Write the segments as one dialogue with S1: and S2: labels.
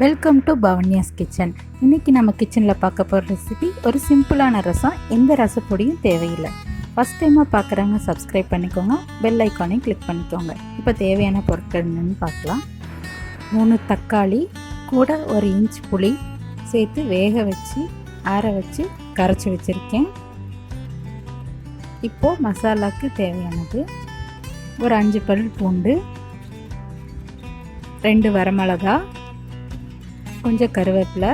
S1: Welcome to பவன்யாஸ்கிச்சன். இன்றைக்கி நம்ம கிச்சனில் பார்க்க போகிற ரெசிபி ஒரு சிம்பிளான ரசம். எந்த ரசப்பொடியும் தேவையில்லை. ஃபஸ்ட் டைமாக பார்க்குறவங்க சப்ஸ்கிரைப் பண்ணிக்கோங்க, பெல் ஐக்கானையும் கிளிக் பண்ணிக்கோங்க. இப்போ தேவையான பொருட்கள் என்னென்னு பார்க்கலாம். 3 தக்காளி கூட 1 இன்ச் புளி சேர்த்து வேக வச்சு ஆற வச்சு கரைச்சி வச்சுருக்கேன். இப்போது மசாலாவுக்கு தேவையானது ஒரு 5 பல் பூண்டு, 2 வரமிளகா, கொஞ்சம் கருவேப்பிலை,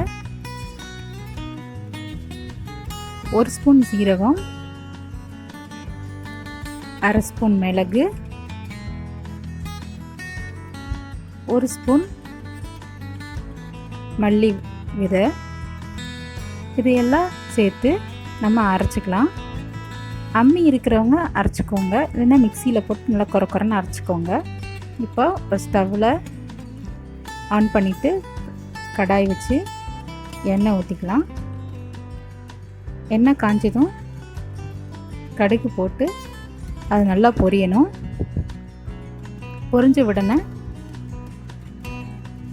S1: 1 ஸ்பூன் சீரகம், 1/2 ஸ்பூன் மிளகு, 1 ஸ்பூன் மல்லி விதை, இதையெல்லாம் சேர்த்து நம்ம அரைச்சிக்கலாம். அம்மி இருக்கிறவங்க அரைச்சிக்கோங்க, இல்லைன்னா மிக்சியில் போட்டு நல்லா குறன்னு அரைச்சிக்கோங்க. இப்போ ஒரு ஸ்டவ்வில் ஆன் பண்ணிவிட்டு கடாய் வச்சு எண்ணெய் ஊற்றிக்கலாம். எண்ணெய் காஞ்சதும் கடுகு போட்டு அது நல்லா பொரியணும். பொரிஞ்ச உடனே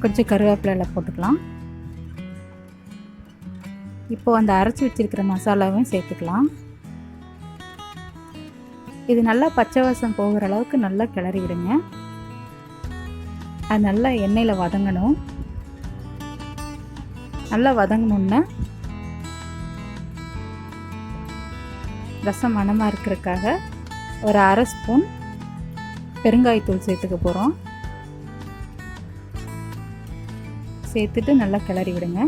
S1: கொஞ்சம் கருவேப்பிலையில் போட்டுக்கலாம். இப்போது அந்த அரைச்சி வச்சுருக்கிற மசாலாவையும் சேர்த்துக்கலாம். இது நல்லா பச்சை வாசம் போகிற அளவுக்கு நல்லா கிளறி விடுங்க. அது நல்லா எண்ணெயில் வதங்கணும். நல்லா வதங்கணுன்னா ரசம் மணமாக இருக்கிறதுக்காக ஒரு 1/2 ஸ்பூன் பெருங்காயத்தூள் சேர்த்துக்க போகிறோம். சேர்த்துட்டு நல்லா கிளறி விடுங்க.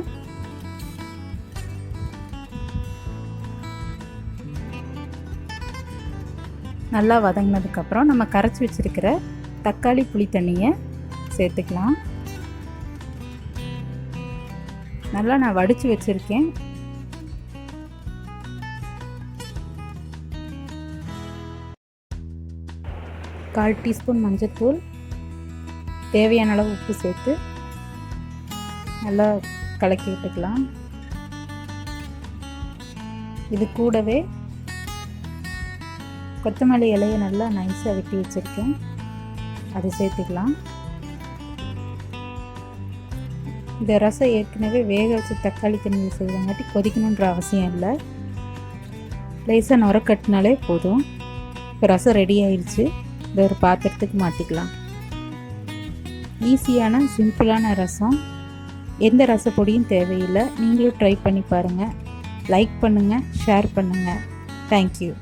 S1: நல்லா வதங்கினதுக்கப்புறம் நம்ம கரைச்சி வச்சுருக்கிற தக்காளி புளி தண்ணியை சேர்த்துக்கலாம். நல்லா நான் வடித்து வச்சுருக்கேன். கால் டீஸ்பூன் மஞ்சள்தூள், தேவையான அளவு உப்பு சேர்த்து நல்லா கலக்கி விட்டுக்கலாம். இது கூடவே கொத்தமல்லி இலையை நல்லா நைஸாக வெட்டி வச்சுருக்கேன், அதை சேர்த்துக்கலாம். இந்த ரசம் ஏற்கனவே வேக வச்சு தக்காளி தண்ணியில் செய்வாங்காட்டி கொதிக்கணுன்ற அவசியம் இல்லை. லேசாக நுரக்கட்டினாலே போதும். இப்போ ரசம் ரெடி ஆயிடுச்சு. இதை ஒரு பாத்திரத்துக்கு மாற்றிக்கலாம். ஈஸியான சிம்பிளான ரசம், எந்த ரசப்பொடியும் தேவையில்லை. நீங்களும் ட்ரை பண்ணி பாருங்கள். லைக் பண்ணுங்கள், ஷேர் பண்ணுங்கள். தேங்க்யூ.